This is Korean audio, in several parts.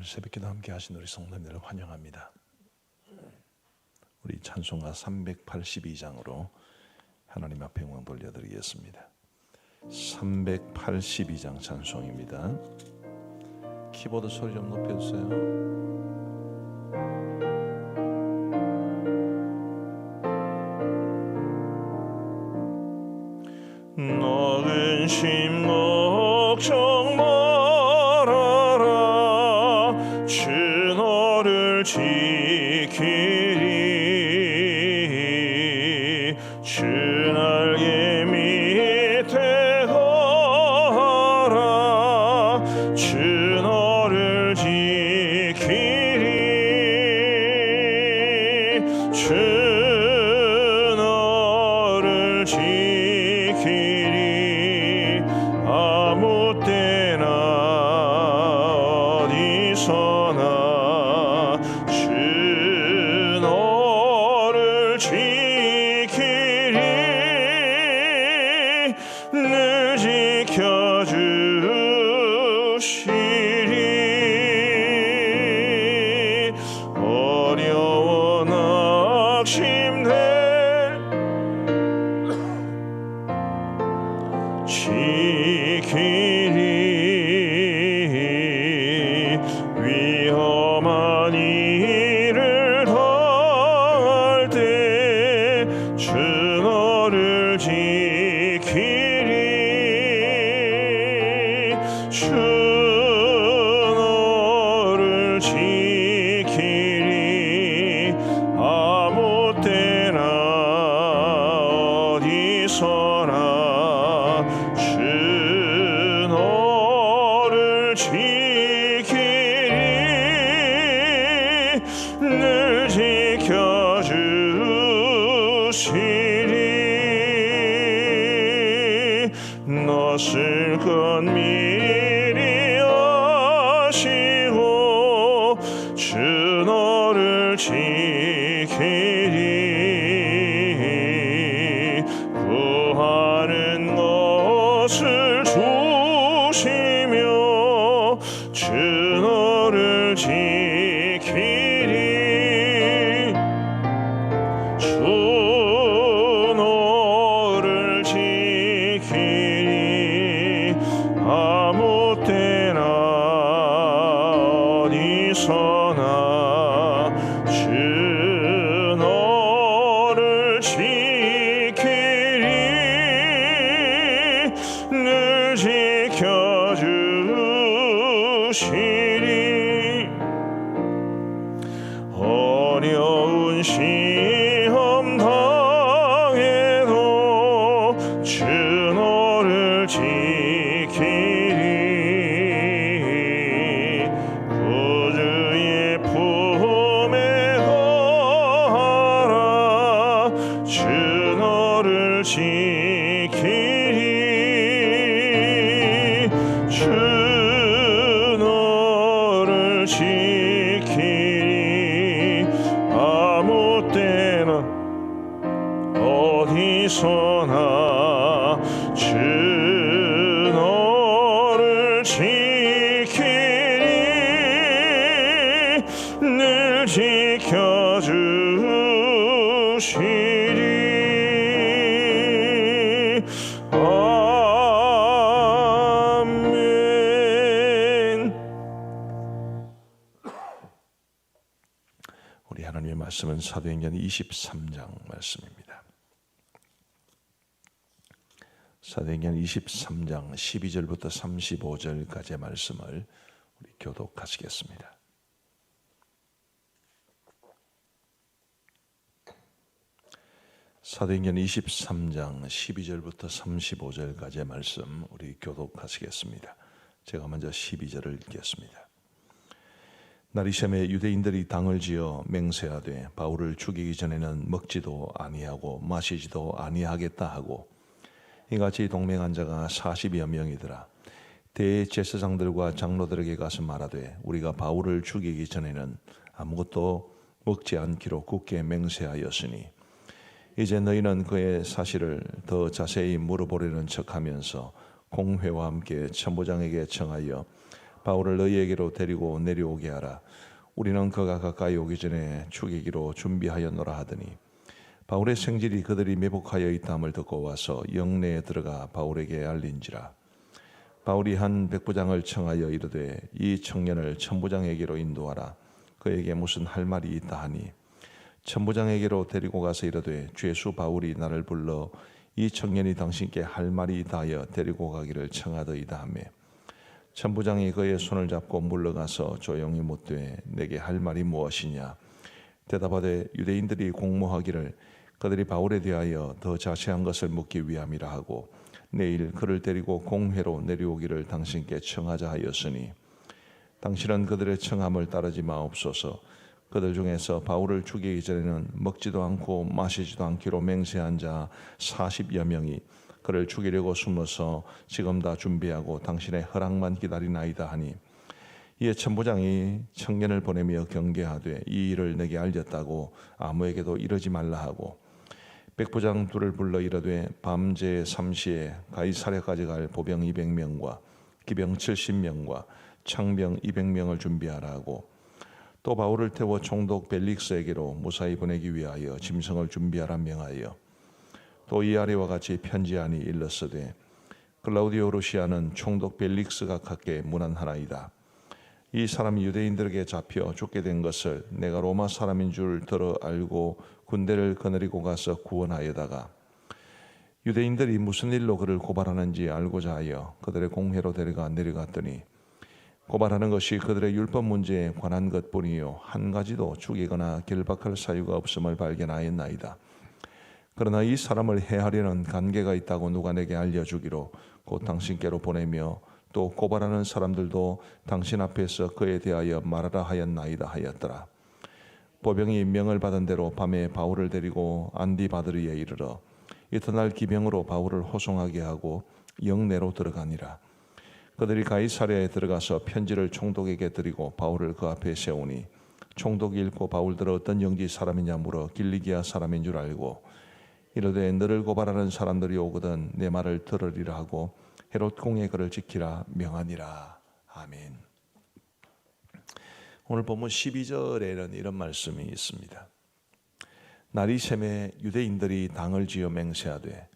오늘 새벽기도 함께 하신 우리 성도님들을 환영합니다. 우리 찬송가 382장으로 하나님 앞에 영광 돌려드리겠습니다. 382장 찬송입니다. 키보드 소리 좀 높여주세요. 너 근심 걱정 말아라. 주 너를 지키리. 주 날개 밑에 거하라. 주 너를 지키리. 주 너를 지키리. 아무 때나 어디서나 주 너를 지키리. 늘 지켜주시리. 어려워 낙심될 지키리. 위험한 일을 당할 때 주 너를 지키리. 주 너를 지키리. 아무 때나 어디서나 주 너를 지키리. 늘 지켜주시리. 낯설 것 미리 아시고 주 너를 지키리. 구하는 것을 조시며 주 너를 지키리. 주 너를 지키리. 아무 때나 어디서나 주 너를 지키리. 늘 지켜주시리. 어려운 시험 당해도 주 너를 지키리. 구주의 품에 거하라. 주 너를 지키리. 주 너를 지키리. 아무 때나 어디서나 주 너를 지키리. 늘 지켜주시리. 아멘. 우리 하나님의 말씀은 사도행전 23장 말씀입니다. 사도행전 23장 12절부터 35절까지의 말씀을 우리 교독하시겠습니다. 사도행전 23장 12절부터 35절까지의 말씀 우리 교독하시겠습니다. 제가 먼저 12절을 읽겠습니다. 나리샘에 유대인들이 당을 지어 맹세하되 바울을 죽이기 전에는 먹지도 아니하고 마시지도 아니하겠다 하고 이같이 동맹한 자가 40여 명이더라. 대제사장들과 장로들에게 가서 말하되 우리가 바울을 죽이기 전에는 아무것도 먹지 않기로 굳게 맹세하였으니 이제 너희는 그의 사실을 더 자세히 물어보려는 척하면서 공회와 함께 천부장에게 청하여 바울을 너희에게로 데리고 내려오게 하라. 우리는 그가 가까이 오기 전에 죽이기로 준비하였노라 하더니 바울의 생질이 그들이 매복하여 있다함을 듣고 와서 영내에 들어가 바울에게 알린지라. 바울이 한 백부장을 청하여 이르되 이 청년을 천부장에게로 인도하라. 그에게 무슨 할 말이 있다 하니 천부장에게로 데리고 가서 이르되 죄수 바울이 나를 불러 이 청년이 당신께 할 말이 있다 하여 데리고 가기를 청하더이다 하며 천부장이 그의 손을 잡고 물러가서 조용히 묻되 내게 할 말이 무엇이냐. 대답하되 유대인들이 공모하기를 그들이 바울에 대하여 더 자세한 것을 묻기 위함이라 하고 내일 그를 데리고 공회로 내려오기를 당신께 청하자 하였으니 당신은 그들의 청함을 따르지 마옵소서. 그들 중에서 바울을 죽이기 전에는 먹지도 않고 마시지도 않기로 맹세한 자 40여 명이 그를 죽이려고 숨어서 지금 다 준비하고 당신의 허락만 기다리나이다 하니 이에 천부장이 청년을 보내며 경계하되 이 일을 내게 알렸다고 아무에게도 이러지 말라 하고 백부장 둘을 불러 이르되 밤제 3시에 가이사랴까지 갈 보병 200명과 기병 70명과 창병 200명을 준비하라 하고 또 바울을 태워 총독 벨릭스에게로 무사히 보내기 위하여 짐승을 준비하라 명하여 또 이 아래와 같이 편지하니 일렀으되 클라우디오 루시아는 총독 벨릭스가 갖게 문안하나이다. 이 사람이 유대인들에게 잡혀 죽게 된 것을 내가 로마 사람인 줄 들어 알고 군대를 거느리고 가서 구원하여다가 유대인들이 무슨 일로 그를 고발하는지 알고자 하여 그들의 공회로 내려갔더니 고발하는 것이 그들의 율법 문제에 관한 것뿐이요 한 가지도 죽이거나 결박할 사유가 없음을 발견하였나이다. 그러나 이 사람을 해하려는 관계가 있다고 누가 내게 알려주기로 곧 당신께로 보내며 또 고발하는 사람들도 당신 앞에서 그에 대하여 말하라 하였나이다 하였더라. 보병이 명을 받은 대로 밤에 바울을 데리고 안디바드리에 이르러 이튿날 기병으로 바울을 호송하게 하고 영내로 들어가니라. 그들이 가이사랴에 들어가서 편지를 총독에게 드리고 바울을 그 앞에 세우니 총독이 읽고 바울들은 어떤 영지 사람이냐 물어 길리기아 사람인 줄 알고 이르되 너를 고발하는 사람들이 오거든 내 말을 들으리라 하고 헤롯 공의 그를 지키라 명하니라. 아멘. 오늘 본문 12절에는 이런 말씀이 있습니다. 날이 새매 유대인들이 당을 지어 맹세하되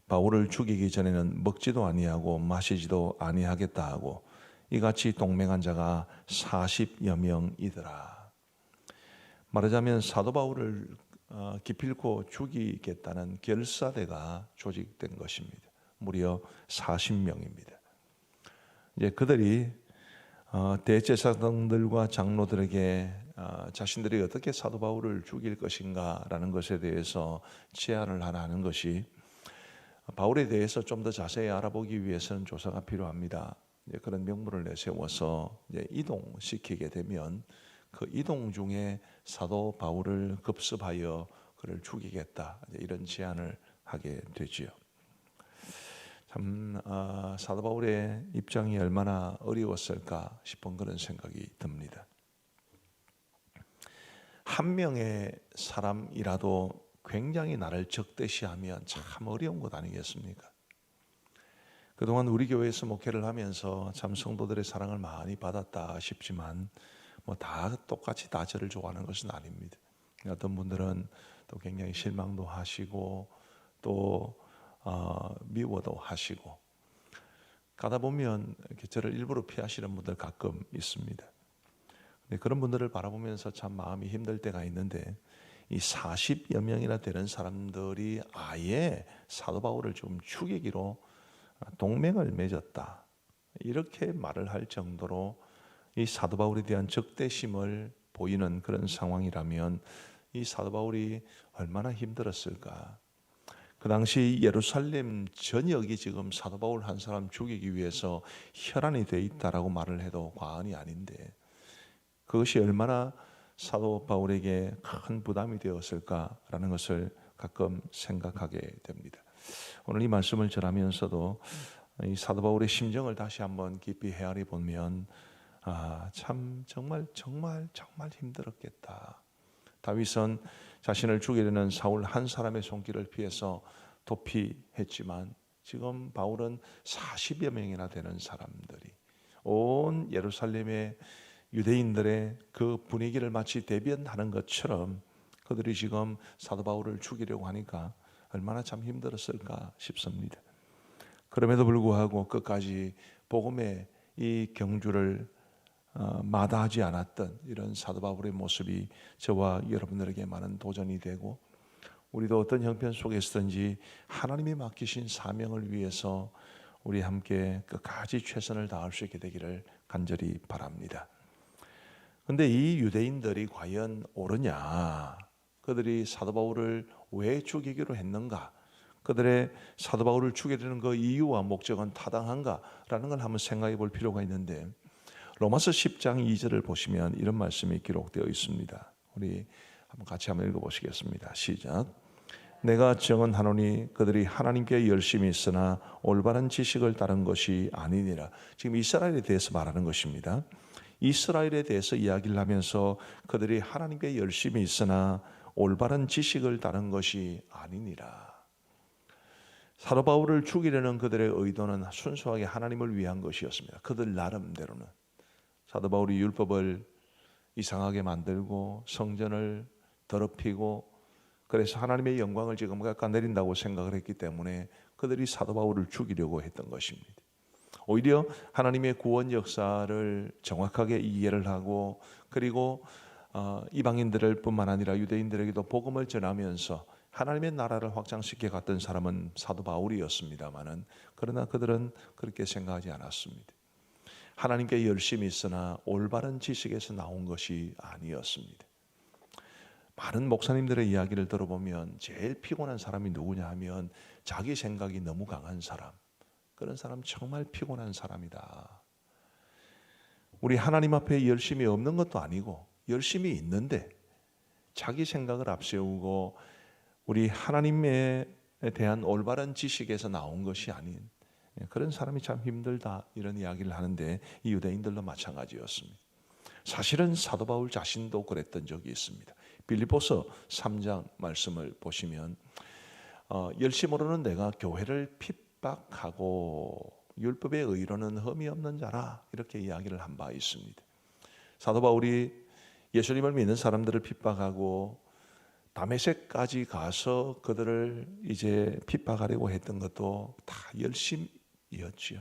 바울을 죽이기 전에는 먹지도 아니하고 마시지도 아니하겠다 하고 이같이 동맹한 자가 40여 명이더라. 말하자면 사도 바울을 기필코 죽이겠다는 결사대가 조직된 것입니다. 무려 40명입니다. 이제 그들이 대제사장들과 장로들에게 자신들이 어떻게 사도 바울을 죽일 것인가라는 것에 대해서 제안을 하는 것이 바울에 대해서 좀 더 자세히 알아보기 위해서는 조사가 필요합니다. 이제 그런 명분을 내세워서 이제 이동시키게 되면 그 이동 중에 사도 바울을 급습하여 그를 죽이겠다 이런 제안을 하게 되지요. 참 사도 바울의 입장이 얼마나 어려웠을까 싶은 그런 생각이 듭니다. 한 명의 사람이라도 굉장히 나를 적대시하면 참 어려운 것 아니겠습니까? 그동안 우리 교회에서 목회를 하면서 참 성도들의 사랑을 많이 받았다 싶지만 뭐 다 똑같이 다 저를 좋아하는 것은 아닙니다. 어떤 분들은 또 굉장히 실망도 하시고 또 미워도 하시고 가다 보면 이렇게 저를 일부러 피하시는 분들 가끔 있습니다. 근데 그런 분들을 바라보면서 참 마음이 힘들 때가 있는데 이 40여 명이나 되는 사람들이 아예 사도 바울을 좀 죽이기로 동맹을 맺었다 이렇게 말을 할 정도로 이 사도 바울에 대한 적대심을 보이는 그런 상황이라면 이 사도 바울이 얼마나 힘들었을까. 그 당시 예루살렘 전역이 지금 사도 바울 한 사람 죽이기 위해서 혈안이 돼 있다라고 말을 해도 과언이 아닌데 그것이 얼마나 사도 바울에게 큰 부담이 되었을까라는 것을 가끔 생각하게 됩니다. 오늘 이 말씀을 전하면서도 이 사도 바울의 심정을 다시 한번 깊이 헤아려 보면 참 정말 힘들었겠다. 다윗은 자신을 죽이려는 사울 한 사람의 손길을 피해서 도피했지만 지금 바울은 40여 명이나 되는 사람들이 온 예루살렘의 유대인들의 그 분위기를 마치 대변하는 것처럼 그들이 지금 사도 바울을 죽이려고 하니까 얼마나 참 힘들었을까 싶습니다. 그럼에도 불구하고 끝까지 복음의 이 경주를 마다하지 않았던 이런 사도 바울의 모습이 저와 여러분들에게 많은 도전이 되고, 우리도 어떤 형편 속에서든지 하나님이 맡기신 사명을 위해서 우리 함께 끝까지 최선을 다할 수 있게 되기를 간절히 바랍니다. 그런데 이 유대인들이 과연 옳으냐? 그들이 사도 바울을 왜 죽이기로 했는가? 그들의 사도 바울을 죽이려는 그 이유와 목적은 타당한가라는 걸 한번 생각해 볼 필요가 있는데, 로마서 10장 2절을 보시면 이런 말씀이 기록되어 있습니다. 우리 같이 한번 읽어보시겠습니다. 시작. 내가 증언하노니 그들이 하나님께 열심히 있으나 올바른 지식을 따른 것이 아니니라. 지금 이스라엘에 대해서 말하는 것입니다. 이스라엘에 대해서 이야기를 하면서 그들이 하나님께 열심히 있으나 올바른 지식을 따른 것이 아니니라. 사도 바울을 죽이려는 그들의 의도는 순수하게 하나님을 위한 것이었습니다. 그들 나름대로는 사도 바울이 율법을 이상하게 만들고 성전을 더럽히고 그래서 하나님의 영광을 지금 깎아내린다고 생각을 했기 때문에 그들이 사도 바울을 죽이려고 했던 것입니다. 오히려 하나님의 구원 역사를 정확하게 이해를 하고, 그리고 이방인들을 뿐만 아니라 유대인들에게도 복음을 전하면서 하나님의 나라를 확장시켜 갔던 사람은 사도 바울이었습니다마는, 그러나 그들은 그렇게 생각하지 않았습니다. 하나님께 열심히 있으나 올바른 지식에서 나온 것이 아니었습니다. 많은 목사님들의 이야기를 들어보면 제일 피곤한 사람이 누구냐 하면 자기 생각이 너무 강한 사람, 그런 사람 정말 피곤한 사람이다. 우리 하나님 앞에 열심이 없는 것도 아니고 열심이 있는데 자기 생각을 앞세우고 우리 하나님에 대한 올바른 지식에서 나온 것이 아닌 그런 사람이 참 힘들다, 이런 이야기를 하는데 이 유대인들도 마찬가지였습니다. 사실은 사도 바울 자신도 그랬던 적이 있습니다. 빌립보서 3장 말씀을 보시면 열심으로는 내가 교회를 핍박하고 율법의 의로는 흠이 없는 자라, 이렇게 이야기를 한 바 있습니다. 사도 바울이 예수님을 믿는 사람들을 핍박하고 다메섹까지 가서 그들을 이제 핍박하려고 했던 것도 다 열심이었지요.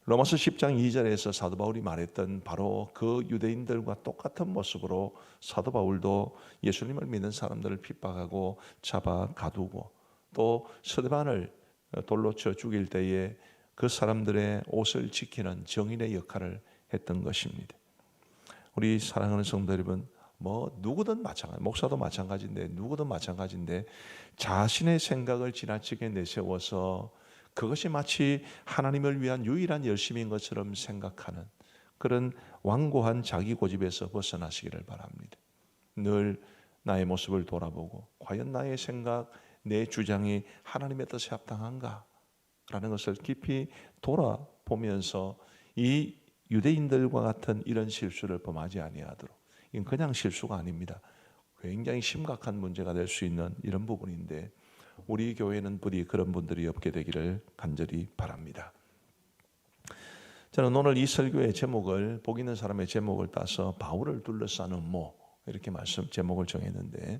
로마서 10장 2절에서 사도 바울이 말했던 바로 그 유대인들과 똑같은 모습으로 사도 바울도 예수님을 믿는 사람들을 핍박하고 잡아 가두고, 또 스데반을 돌로 쳐 죽일 때에 그 사람들의 옷을 지키는 정인의 역할을 했던 것입니다. 우리 사랑하는 성도 여러분, 누구든 마찬가지, 목사도 마찬가지인데 누구든 마찬가지인데 자신의 생각을 지나치게 내세워서 그것이 마치 하나님을 위한 유일한 열심인 것처럼 생각하는 그런 완고한 자기 고집에서 벗어나시기를 바랍니다. 늘 나의 모습을 돌아보고 과연 나의 생각, 내 주장이 하나님의 뜻에 합당한가? 라는 것을 깊이 돌아보면서 이 유대인들과 같은 이런 실수를 범하지 아니하도록, 이건 그냥 실수가 아닙니다. 굉장히 심각한 문제가 될 수 있는 이런 부분인데 우리 교회는 부디 그런 분들이 없게 되기를 간절히 바랍니다. 저는 오늘 이 설교의 제목을, 복 있는 사람의 제목을 따서 바울을 둘러싼 음모, 이렇게 제목을 정했는데,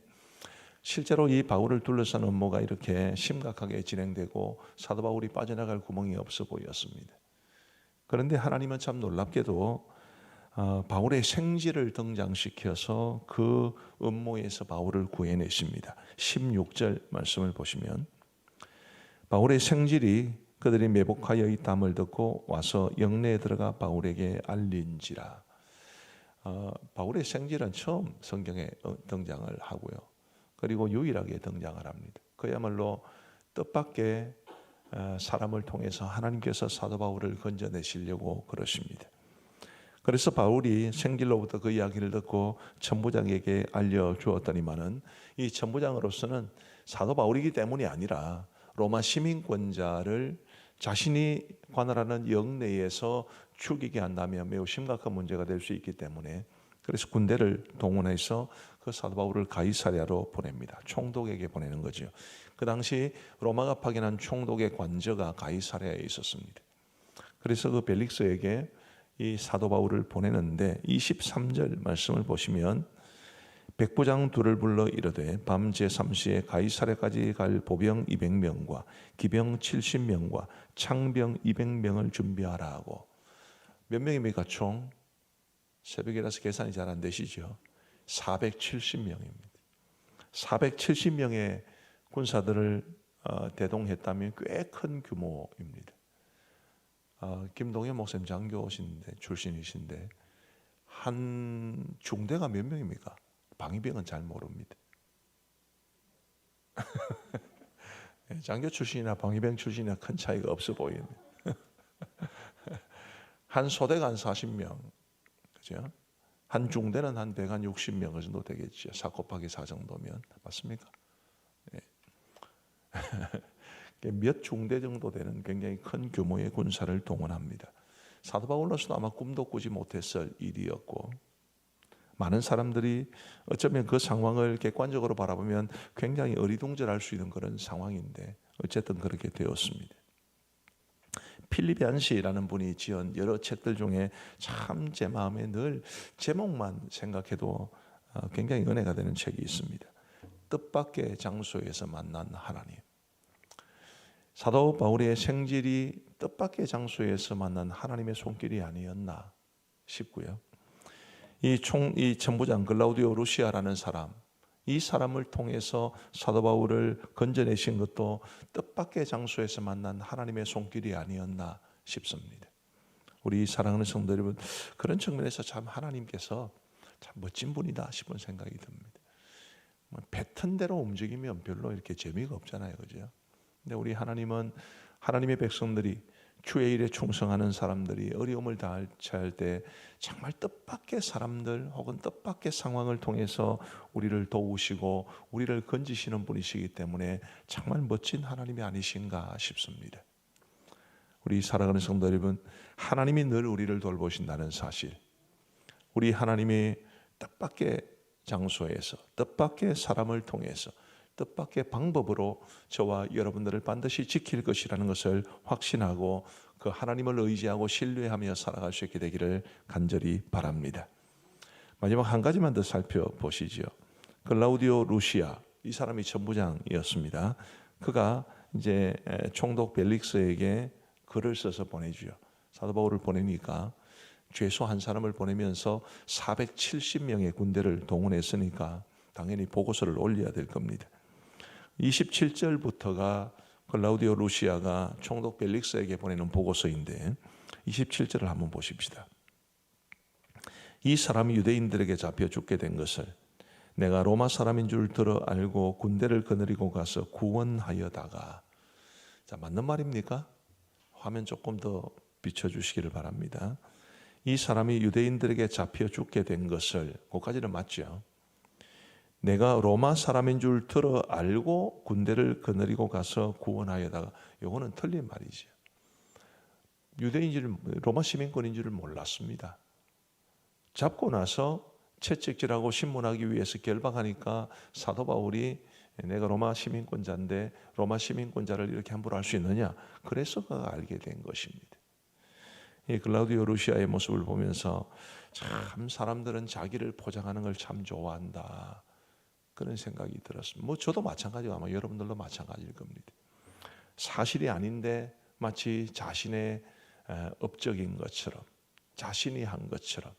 실제로 이 바울을 둘러싼 음모가 이렇게 심각하게 진행되고 사도 바울이 빠져나갈 구멍이 없어 보였습니다. 그런데 하나님은 참 놀랍게도 바울의 생지를 등장시켜서 그 음모에서 바울을 구해내십니다. 16절 말씀을 보시면 바울의 생질이 그들이 매복하여 있다함을 듣고 와서 영내에 들어가 바울에게 알린지라. 바울의 생질은 처음 성경에 등장을 하고요. 그리고 유일하게 등장을 합니다. 그야말로 뜻밖의 사람을 통해서 하나님께서 사도 바울을 건져내시려고 그러십니다. 그래서 바울이 생길로부터 그 이야기를 듣고 천부장에게 알려주었더니만은 이 천부장으로서는 사도 바울이기 때문이 아니라 로마 시민권자를 자신이 관할하는 영내에서 죽이게 한다면 매우 심각한 문제가 될 수 있기 때문에, 그래서 군대를 동원해서 그 사도 바울을 가이사랴로 보냅니다. 총독에게 보내는 거죠. 그 당시 로마가 파견한 총독의 관저가 가이사랴에 있었습니다. 그래서 그 벨릭스에게 이 사도 바울을 보내는데 23절 말씀을 보시면 백부장 둘을 불러 이르되 밤 제3시에 가이사랴까지 갈 보병 200명과 기병 70명과 창병 200명을 준비하라 하고, 몇 명입니까 총? 새벽이라서 계산이 잘 안 되시죠? 470명입니다. 470명의 군사들을 대동했다면 꽤 큰 규모입니다. 김동현 목사님 장교신데 출신이신데 한 중대가 몇 명입니까? 방위병은 잘 모릅니다. 장교 출신이나 방위병 출신이나 큰 차이가 없어 보이네. 한 소대가 한 40명, 그죠? 한 중대는 한 160명 정도 되겠죠. 4 곱하기 4 정도면 맞습니까? 네. 몇 중대 정도 되는 굉장히 큰 규모의 군사를 동원합니다. 사도 바울로서도 아마 꿈도 꾸지 못했을 일이었고, 많은 사람들이 어쩌면 그 상황을 객관적으로 바라보면 굉장히 어리둥절할 수 있는 그런 상황인데 어쨌든 그렇게 되었습니다. 필립 얀시라는 분이 지은 여러 책들 중에 참 제 마음에 늘 제목만 생각해도 굉장히 은혜가 되는 책이 있습니다. 뜻밖의 장소에서 만난 하나님. 사도 바울의 생질이 뜻밖의 장소에서 만난 하나님의 손길이 아니었나 싶고요. 이 천부장 글라우디오 루시아라는 사람, 이 사람을 통해서 사도 바울을 건져내신 것도 뜻밖의 장소에서 만난 하나님의 손길이 아니었나 싶습니다. 우리 사랑하는 성도 여러분, 그런 측면에서 참 하나님께서 참 멋진 분이다 싶은 생각이 듭니다. 뱉은 대로 움직이면 별로 이렇게 재미가 없잖아요, 그죠? 근데 우리 하나님은 하나님의 백성들이 주의 일에 충성하는 사람들이 어려움을 처할 때 정말 뜻밖의 사람들 혹은 뜻밖의 상황을 통해서 우리를 도우시고 우리를 건지시는 분이시기 때문에 정말 멋진 하나님이 아니신가 싶습니다. 우리 사랑하는 성도 여러분, 하나님이 늘 우리를 돌보신다는 사실, 우리 하나님이 뜻밖의 장소에서 뜻밖의 사람을 통해서 뜻밖의 방법으로 저와 여러분들을 반드시 지킬 것이라는 것을 확신하고 그 하나님을 의지하고 신뢰하며 살아갈 수 있게 되기를 간절히 바랍니다. 마지막 한 가지만 더 살펴보시죠. 글라우디오 루시아, 이 사람이 천부장이었습니다. 그가 이제 총독 벨릭스에게 글을 써서 보내주죠. 사도 바울을 보내니까 죄수 한 사람을 보내면서 470명의 군대를 동원했으니까 당연히 보고서를 올려야 될 겁니다. 27절부터가 글라우디오 루시아가 총독 벨릭스에게 보내는 보고서인데 27절을 한번 보십시다. 이 사람이 유대인들에게 잡혀 죽게 된 것을 내가 로마 사람인 줄 들어 알고 군대를 거느리고 가서 구원하여다가, 자, 맞는 말입니까? 화면 조금 더 비춰주시기를 바랍니다. 이 사람이 유대인들에게 잡혀 죽게 된 것을, 그까지는 맞죠? 내가 로마 사람인 줄 들어 알고 군대를 거느리고 가서 구원하여다가, 이거는 틀린 말이죠. 유대인줄, 로마 시민권인 줄 몰랐습니다. 잡고 나서 채찍질하고 신문하기 위해서 결박하니까 사도 바울이 내가 로마 시민권자인데 로마 시민권자를 이렇게 함부로 할 수 있느냐, 그래서 그가 알게 된 것입니다. 이 글라우디오 루시아의 모습을 보면서 참 사람들은 자기를 포장하는 걸 참 좋아한다, 그런 생각이 들었습니다. 뭐 저도 마찬가지고 아마 여러분들도 마찬가지일 겁니다. 사실이 아닌데 마치 자신의 업적인 것처럼, 자신이 한 것처럼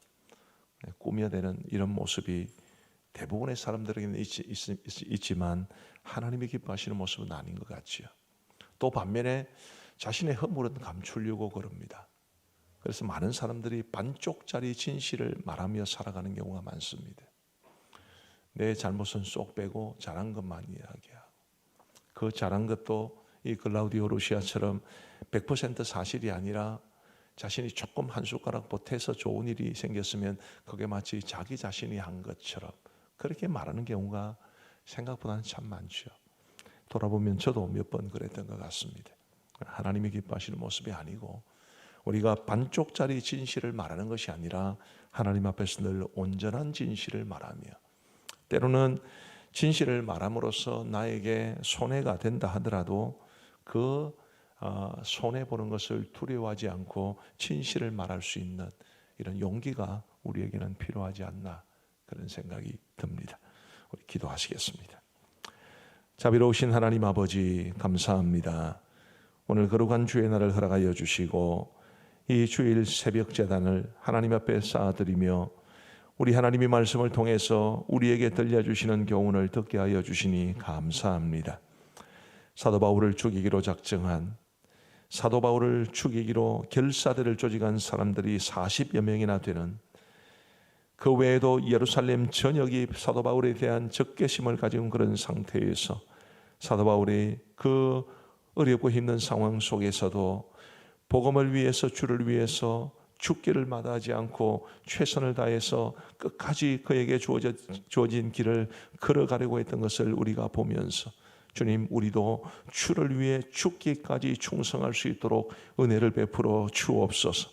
꾸며대는 이런 모습이 대부분의 사람들에게는 있지만 하나님이 기뻐하시는 모습은 아닌 것 같지요. 또 반면에 자신의 허물은 감추려고 그럽니다. 그래서 많은 사람들이 반쪽짜리 진실을 말하며 살아가는 경우가 많습니다. 내 잘못은 쏙 빼고 잘한 것만 이야기하고, 그 잘한 것도 이 글라우디오 루시아처럼 100% 사실이 아니라 자신이 조금 한 숟가락 보태서 좋은 일이 생겼으면 그게 마치 자기 자신이 한 것처럼 그렇게 말하는 경우가 생각보다는 참 많죠. 돌아보면 저도 몇 번 그랬던 것 같습니다. 하나님이 기뻐하시는 모습이 아니고 우리가 반쪽짜리 진실을 말하는 것이 아니라 하나님 앞에서 늘 온전한 진실을 말하며, 때로는 진실을 말함으로써 나에게 손해가 된다 하더라도 그 손해보는 것을 두려워하지 않고 진실을 말할 수 있는 이런 용기가 우리에게는 필요하지 않나, 그런 생각이 듭니다. 우리 기도하시겠습니다. 자비로우신 하나님 아버지, 감사합니다. 오늘 거룩한 주의 날을 허락하여 주시고 이 주일 새벽 제단을 하나님 앞에 쌓아드리며 우리 하나님의 말씀을 통해서 우리에게 들려주시는 교훈을 듣게 하여 주시니 감사합니다. 사도 바울을 죽이기로 작정한, 사도 바울을 죽이기로 결사대를 조직한 사람들이 40여 명이나 되는, 그 외에도 예루살렘 전역이 사도 바울에 대한 적개심을 가진 그런 상태에서 사도 바울이 그 어렵고 힘든 상황 속에서도 복음을 위해서, 주를 위해서 죽기를 마다하지 않고 최선을 다해서 끝까지 그에게 주어진 길을 걸어가려고 했던 것을 우리가 보면서, 주님, 우리도 주를 위해 죽기까지 충성할 수 있도록 은혜를 베풀어 주옵소서.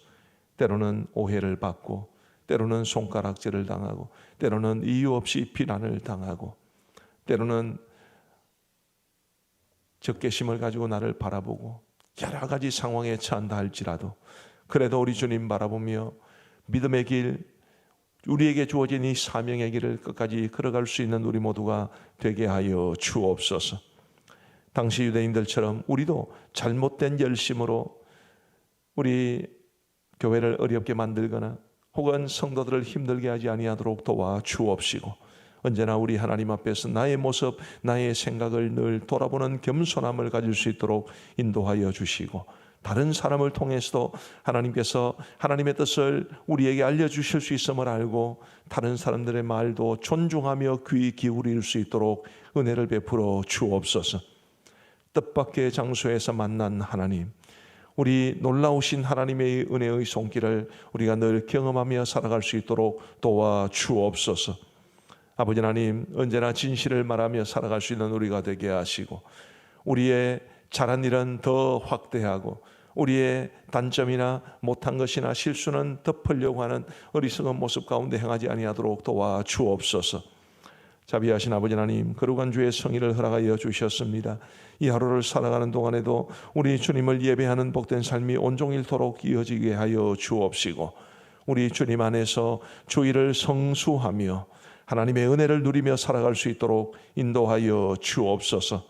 때로는 오해를 받고, 때로는 손가락질을 당하고, 때로는 이유 없이 비난을 당하고, 때로는 적개심을 가지고 나를 바라보고 여러 가지 상황에 처한다 할지라도 그래도 우리 주님 바라보며 믿음의 길, 우리에게 주어진 이 사명의 길을 끝까지 걸어갈 수 있는 우리 모두가 되게 하여 주옵소서. 당시 유대인들처럼 우리도 잘못된 열심으로 우리 교회를 어렵게 만들거나 혹은 성도들을 힘들게 하지 아니하도록 도와 주옵시고, 언제나 우리 하나님 앞에서 나의 모습, 나의 생각을 늘 돌아보는 겸손함을 가질 수 있도록 인도하여 주시고, 다른 사람을 통해서도 하나님께서 하나님의 뜻을 우리에게 알려주실 수 있음을 알고 다른 사람들의 말도 존중하며 귀 기울일 수 있도록 은혜를 베풀어 주옵소서. 뜻밖의 장소에서 만난 하나님, 우리 놀라우신 하나님의 은혜의 손길을 우리가 늘 경험하며 살아갈 수 있도록 도와 주옵소서. 아버지 하나님, 언제나 진실을 말하며 살아갈 수 있는 우리가 되게 하시고, 우리의 잘한 일은 더 확대하고 우리의 단점이나 못한 것이나 실수는 덮으려고 하는 어리석은 모습 가운데 행하지 아니하도록 도와 주옵소서. 자비하신 아버지 하나님, 거룩한 주의 성의를 허락하여 주셨습니다. 이 하루를 살아가는 동안에도 우리 주님을 예배하는 복된 삶이 온종일토록 이어지게 하여 주옵시고, 우리 주님 안에서 주의를 성수하며 하나님의 은혜를 누리며 살아갈 수 있도록 인도하여 주옵소서.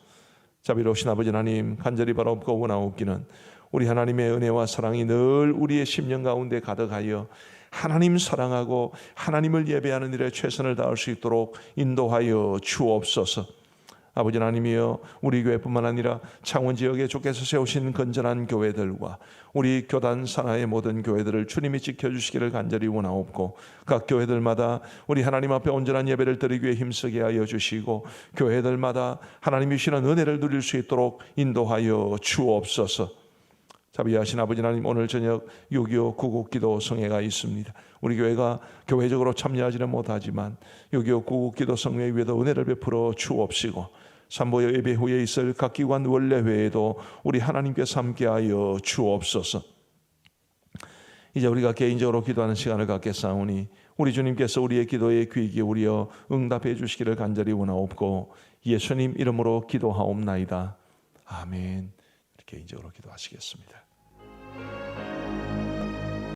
자비로우신 아버지 하나님, 간절히 바라옵고 원하옵기는 우리 하나님의 은혜와 사랑이 늘 우리의 심령 가운데 가득하여 하나님 사랑하고 하나님을 예배하는 일에 최선을 다할 수 있도록 인도하여 주옵소서. 아버지 하나님이여, 우리 교회뿐만 아니라 창원 지역에 주께서 세우신 건전한 교회들과 우리 교단 산하의 모든 교회들을 주님이 지켜주시기를 간절히 원하옵고, 각 교회들마다 우리 하나님 앞에 온전한 예배를 드리기 위해 힘쓰게 하여 주시고, 교회들마다 하나님이 주시는 은혜를 누릴 수 있도록 인도하여 주옵소서. 자비하신 아버지 하나님, 오늘 저녁 6.25 구국기도 성회가 있습니다. 우리 교회가 교회적으로 참여하지는 못하지만 6.25 구국기도 성회 위에도 은혜를 베풀어 주옵시고, 산보 예배 후에 있을 각 기관 원례회에도 우리 하나님께서 함께하여 주옵소서. 이제 우리가 개인적으로 기도하는 시간을 갖겠사오니 우리 주님께서 우리의 기도에 귀 기울여 응답해 주시기를 간절히 원하옵고, 예수님 이름으로 기도하옵나이다. 아멘. 개인적으로 기도하시겠습니다.